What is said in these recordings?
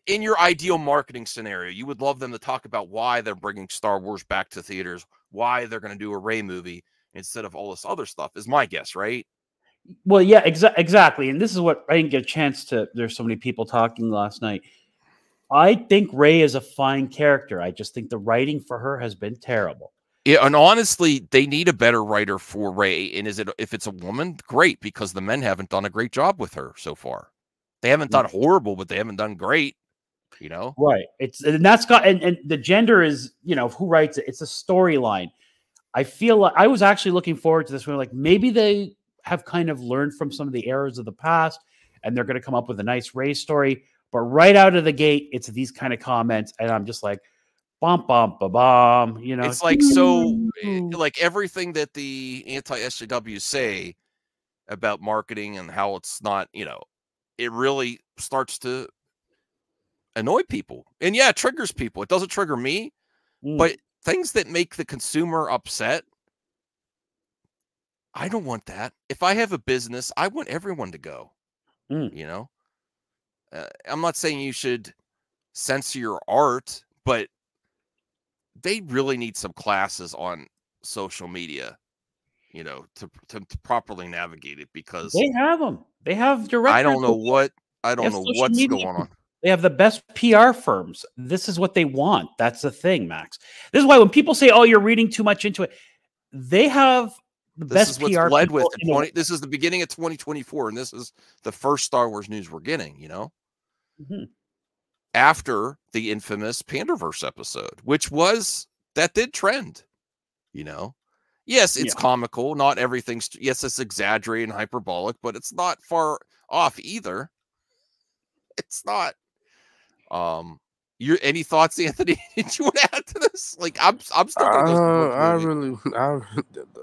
in your ideal marketing scenario, you would love them to talk about why they're bringing Star Wars back to theaters, why they're going to do a Rey movie instead of all this other stuff, is my guess, right? Well, yeah, exactly. And this is what I didn't get a chance to. There's so many people talking last night. I think Rey is a fine character. I just think the writing for her has been terrible. Yeah, and honestly, they need a better writer for Rey. And if it's a woman, great, because the men haven't done a great job with her so far. They haven't done horrible, but they haven't done great. You know, right? And that's got and the gender is, you know, who writes it. It's a storyline. I feel like I was actually looking forward to this one. Like maybe they have kind of learned from some of the errors of the past, and they're going to come up with a nice Rey story. But right out of the gate, it's these kind of comments, and I'm just like, bum bum ba bum. You know, it's like so, like everything that the anti-SJWs say about marketing and how it's not, you know, it really starts to annoy people. And yeah, it triggers people. It doesn't trigger me, but things that make the consumer upset, I don't want that. If I have a business, I want everyone to go. You know, I'm not saying you should censor your art, but they really need some classes on social media, you know, to properly navigate it, because they have them. They have directors. I don't know what's going on. They have the best PR firms. This is what they want. That's the thing, Max. This is why when people say, "Oh, you're reading too much into it," they have the best PR. Led with this is the beginning of 2024, and this is the first Star Wars news we're getting. You know, after the infamous Panderverse episode, which did trend. You know, yes, it's comical. Not everything's it's exaggerated and hyperbolic, but it's not far off either. It's not. Any thoughts, Anthony? Did you want to add to this? Like, I'm still gonna go.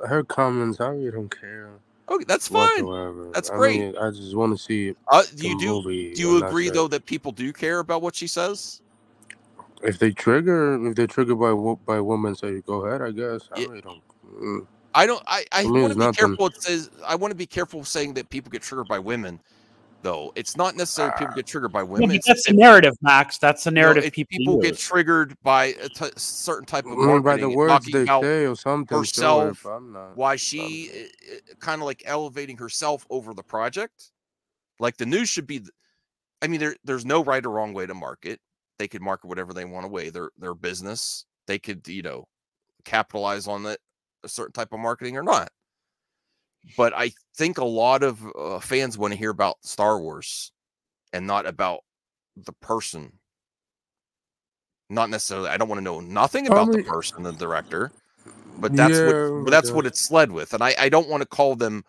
Her comments, I really don't care. Okay, that's fine. Whatsoever. That's great. I mean, I just want to see it. Do you agree though that people do care about what she says? If they're triggered by women, say go ahead. I guess I really don't. I want to be careful. It says I want to be careful saying that people get triggered by women. Though it's not necessarily people get triggered by women. Yeah, that's the narrative, Max. That's the narrative. You know, people get triggered by a certain type of marketing, by the words they say or something. Herself, why she kind of like elevating herself over the project. Like the news should be. I mean, there's no right or wrong way to market. They could market whatever they want away. Their business. They could, you know, capitalize on a certain type of marketing or not. But I think a lot of fans want to hear about Star Wars and not about the person. Not necessarily. I don't want to know nothing about the person, the director, but that's what it's led with. And I don't want to call them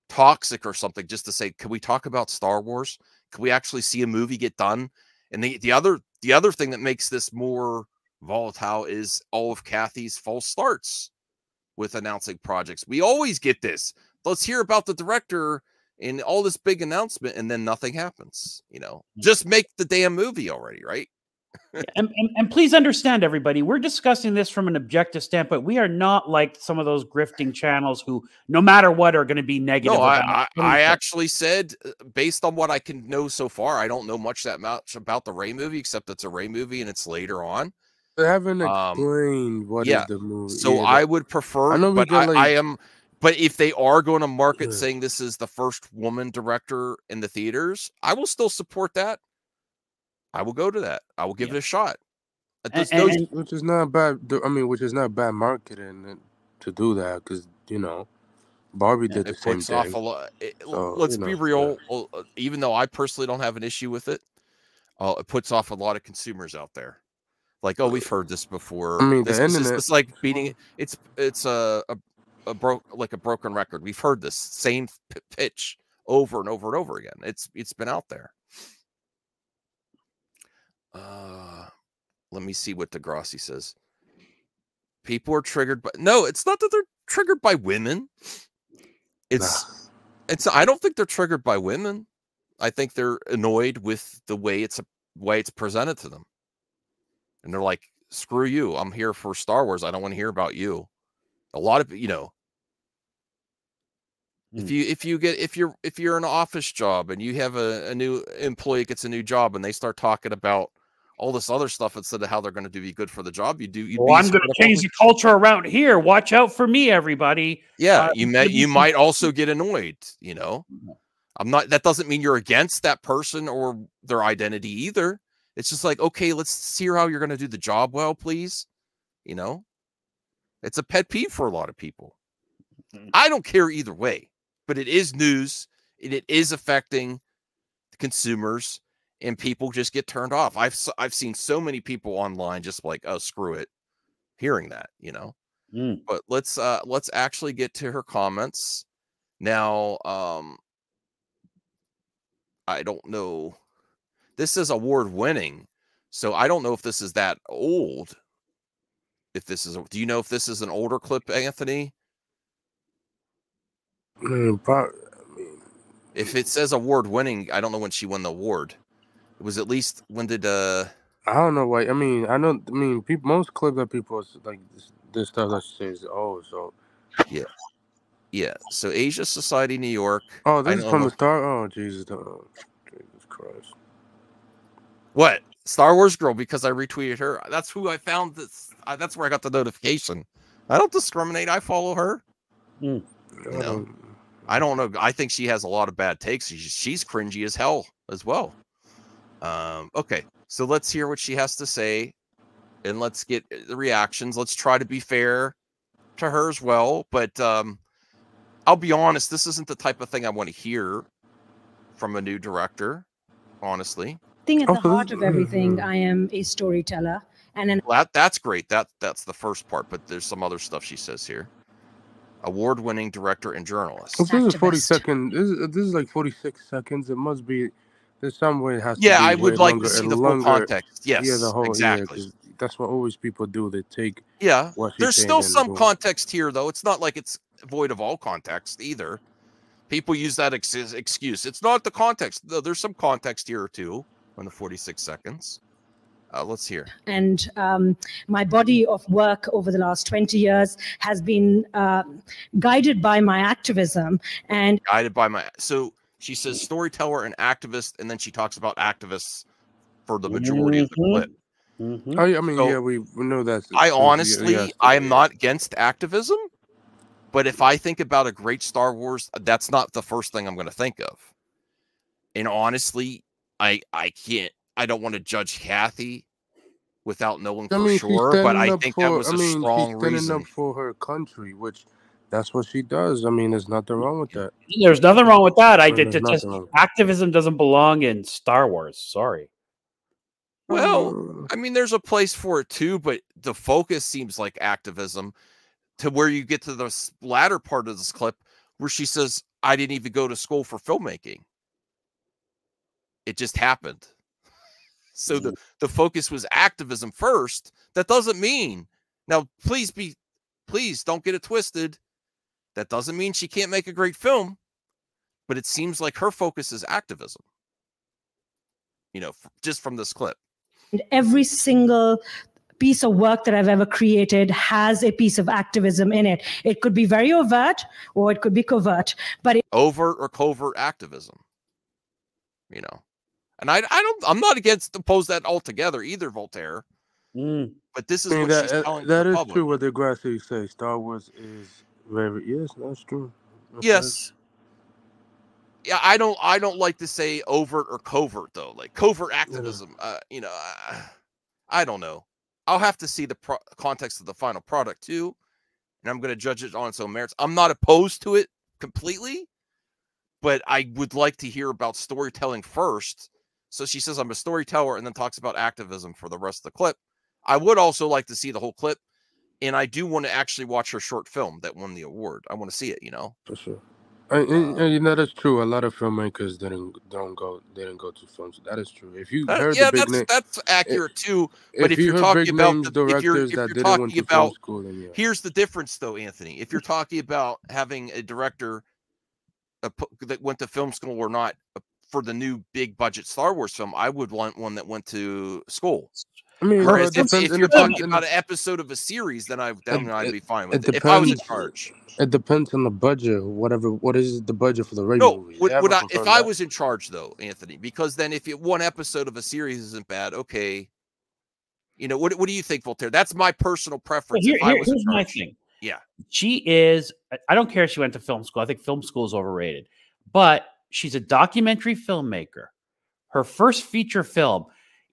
toxic or something just to say, can we talk about Star Wars? Can we actually see a movie get done? And the other thing that makes this more volatile is all of Kathy's false starts with announcing projects. We always get this. Let's hear about the director and all this big announcement, and then nothing happens. You know, just make the damn movie already, right? and please understand, everybody, we're discussing this from an objective standpoint. We are not like some of those grifting channels who, no matter what, are going to be negative. No, I actually said, based on what I can know so far, I don't know much about the Rey movie, except it's a Rey movie and it's later on. They haven't explained what is the movie. So I would prefer, I am. But if they are going to market saying this is the first woman director in the theaters, I will still support that. I will go to that. I will give it a shot. Which is not bad. I mean, which is not bad marketing to do that, because, you know, Barbie did the same thing. Let's be real. Even though I personally don't have an issue with it, it puts off a lot of consumers out there. Like, oh, we've heard this before. I mean, the internet. It's like beating it. It's a broken record. We've heard this same pitch over and over and over again. It's been out there. Let me see what Degrassi says. People are triggered by it's not that they're triggered by women. I don't think they're triggered by women. I think they're annoyed with the way it's presented to them. And they're like, screw you. I'm here for Star Wars. I don't want to hear about you. A lot of, you know. If you're in an office job and you have a new employee gets a new job and they start talking about all this other stuff instead of how they're going to be good for the job, I'm going to change the culture around here. Watch out for me, everybody. Yeah, you might also get annoyed. You know, that doesn't mean you're against that person or their identity either. It's just like, okay, let's see how you're going to do the job well, please. You know, it's a pet peeve for a lot of people. I don't care either way, but it is news and it is affecting the consumers, and people just get turned off. I've seen so many people online just like, oh, screw it, hearing that, you know. But let's actually get to her comments now. I don't know. This is award winning, so I don't know if this is that old. Do you know if this is an older clip, Anthony? If it says award winning, I don't know when she won the award. It was at least when did I don't know why. I mean, people, most clips that people like this stuff that she says, so yeah. So Asia Society, New York. Oh, this is from the Star. Oh, Jesus Christ. What? Star Wars girl, because I retweeted her. That's who I found. That's where I got the notification. I don't discriminate. I follow her. You know, I don't know. I think she has a lot of bad takes. She's cringy as hell as well. Okay, so let's hear what she has to say, and let's get the reactions. Let's try to be fair to her as well. But I'll be honest, this isn't the type of thing I want to hear from a new director, honestly. At the heart of everything, I am a storyteller, and that's great. That's the first part, but there's some other stuff she says here. Award-winning director and journalist. This is 40 seconds. This is like 46 seconds. It must be. There's some way it has to be. Yeah, I would like to see the full context. Yes, yeah, the whole, exactly. Yeah, that's what always people do. They take. Yeah, there's still some context here, though. It's not like it's void of all context either. People use that excuse. It's not the context. There's some context here too on the 46 seconds. Let's hear. And my body of work over the last 20 years has been guided by my activism and So she says storyteller and activist, and then she talks about activists for the majority of the clip. I mean, so, yeah, we know that. I honestly, I am not against activism, but if I think about a great Star Wars, that's not the first thing I'm going to think of. And honestly, I don't want to judge Kathy without knowing for sure, but I think that was a strong reason. She's standing up for her country, which that's what she does. I mean, there's nothing wrong with that. There's nothing wrong with that. Activism doesn't belong in Star Wars. Sorry. Well, I mean, there's a place for it too, but the focus seems like activism to where you get to the latter part of this clip where she says, I didn't even go to school for filmmaking. It just happened. So the focus was activism first. That doesn't mean, now please don't get it twisted. That doesn't mean she can't make a great film, but it seems like her focus is activism. You know, just from this clip. Every single piece of work that I've ever created has a piece of activism in it. It could be very overt or it could be covert, but overt or covert activism, you know. And I'm not against oppose that altogether either, Voltaire. But this is what she's telling that the is public. true what the Grassy say. Star Wars is very that's true. Yes. Yeah, I don't like to say overt or covert though. Like covert activism, you know, I don't know. I'll have to see the context of the final product too, and I'm going to judge it on its own merits. I'm not opposed to it completely, but I would like to hear about storytelling first. So she says I'm a storyteller and then talks about activism for the rest of the clip. I would also like to see the whole clip, and I do want to actually watch her short film that won the award. I want to see it, you know. For sure. And you know that's true. A lot of filmmakers didn't go to films. That is true. If you heard the big name, that's accurate too. But if you're talking about here's the difference though, Anthony. If you're talking about having a director that went to film school or not for the new big budget Star Wars film, I would want one that went to school. I mean, whereas if you're talking about an episode of a series, then I'd be fine with it. If I was in charge, it depends on the budget. What is the budget for the Ray movie? If I was in charge, though, Anthony, because then if one episode of a series isn't bad, okay. You know, what do you think, Voltaire? That's my personal preference. Here's my thing. Yeah. She is, I don't care if she went to film school. I think film school is overrated. But she's a documentary filmmaker. Her first feature film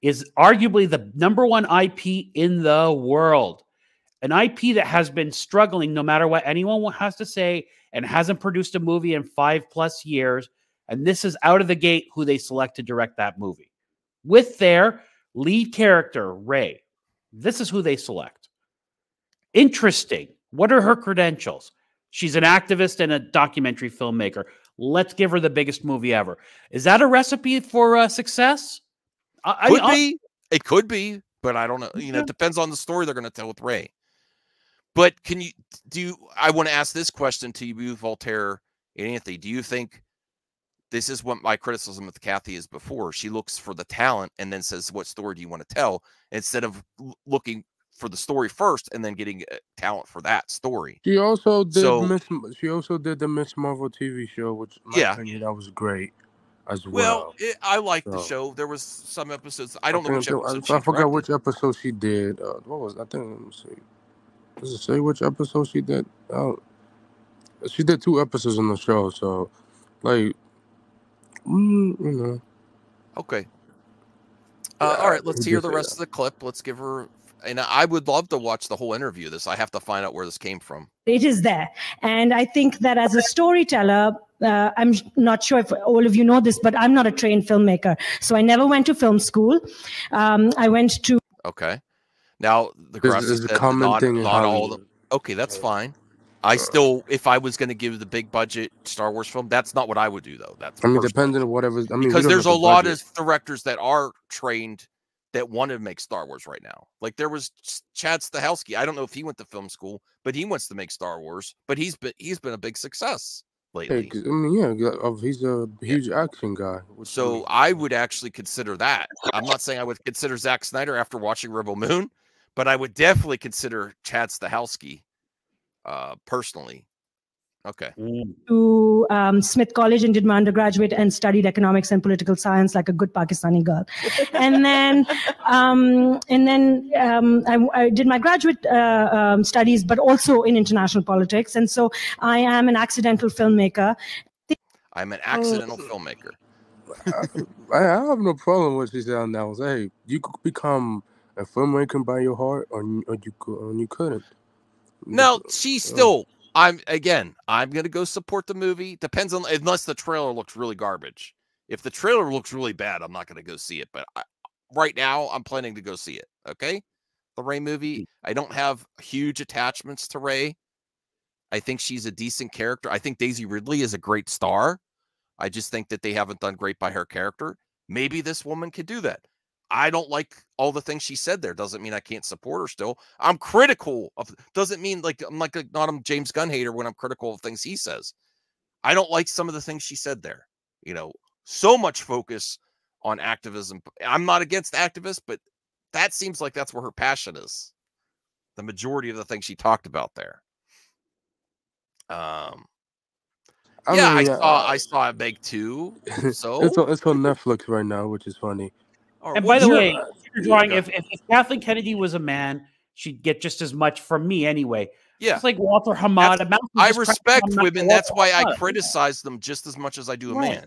is arguably the #1 IP in the world. An IP that has been struggling no matter what anyone has to say and hasn't produced a movie in 5+ years. And this is out of the gate who they select to direct that movie. With their lead character, Ray. This is who they select. Interesting. What are her credentials? She's an activist and a documentary filmmaker. Let's give her the biggest movie ever. Is that a recipe for success? It could be, but I don't know. You know, it depends on the story they're going to tell with Ray. But I want to ask this question to you, Voltaire and Anthony. Do you think this is what my criticism of Kathy is before? She looks for the talent and then says, what story do you want to tell? Instead of looking for the story first and then getting talent for that story. She also did the Miss Marvel TV show, which in my opinion, that was great as well. Well, I liked the show. There was some episodes. I don't know which episode I forgot which episode she did. What was I think? Let me see. Does it say which episode she did? She did 2 episodes on the show, so like, you know. Okay. All right, let's hear the rest of the clip. Let's give her. And I would love to watch the whole interview. I have to find out where this came from. It is there. And I think that as a storyteller, I'm not sure if all of you know this, but I'm not a trained filmmaker. So I never went to film school. I went to... Okay. Now, the grass is commenting not all of them. Okay, that's fine. If I was going to give the big budget Star Wars film, that's not what I would do, though. Depending on whatever. Because there's a lot of directors that are trained that want to make Star Wars right now. Like there was Chad Stahelski. I don't know if he went to film school, but he wants to make Star Wars. But he's been a big success lately. He's a huge action guy. So I would actually consider that. I'm not saying I would consider Zack Snyder after watching Rebel Moon, but I would definitely consider Chad Stahelski personally. Okay. To Smith College and did my undergraduate and studied economics and political science like a good Pakistani girl. And then I did my graduate studies, but also in international politics. And so I am an accidental filmmaker. I'm an accidental filmmaker. I have no problem with what she said now. Hey, you could become a filmmaker by your heart, or you couldn't. No, she's still... I'm going to go support the movie. Depends on, unless the trailer looks really garbage. If the trailer looks really bad, I'm not going to go see it. But right now, I'm planning to go see it. Okay? The Rey movie. I don't have huge attachments to Rey. I think she's a decent character. I think Daisy Ridley is a great star. I just think that they haven't done great by her character. Maybe this woman could do that. I don't like all the things she said there. Doesn't mean I can't support her still. I'm critical of, doesn't mean like I'm like not a James Gunn hater when I'm critical of things he says. I don't like some of the things she said there. You know, so much focus on activism. I'm not against activists, but that seems like that's where her passion is. The majority of the things she talked about there. I saw Meg too. So it's on Netflix right now, which is funny. And by the way, if Kathleen Kennedy was a man, she'd get just as much from me anyway. Yeah, it's like Walter Hamada. I respect women. That's why I criticize them just as much as I do a man.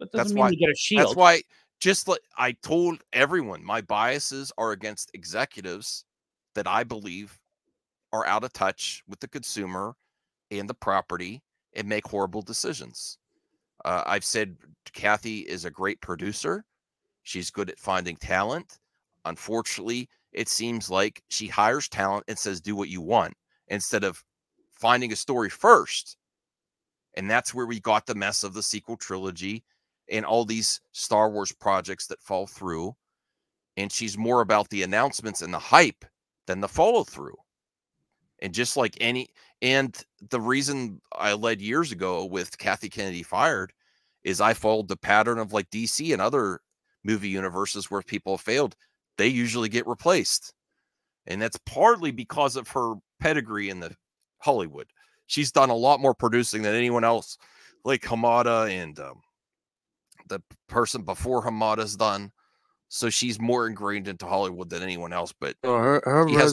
That doesn't mean you get a shield. That's why, just like I told everyone, my biases are against executives that I believe are out of touch with the consumer and the property and make horrible decisions. I've said Kathy is a great producer. She's good at finding talent. Unfortunately, it seems like she hires talent and says, do what you want, instead of finding a story first. And that's where we got the mess of the sequel trilogy and all these Star Wars projects that fall through. And she's more about the announcements and the hype than the follow through. And just like the reason I led years ago with Kathy Kennedy Fired is I followed the pattern of like DC and other movie universes where people have failed. they usually get replaced. And that's partly because of her pedigree in the Hollywood. She's done a lot more producing than anyone else, like Hamada and the person before Hamada's done. So she's more ingrained into Hollywood than anyone else. But her she has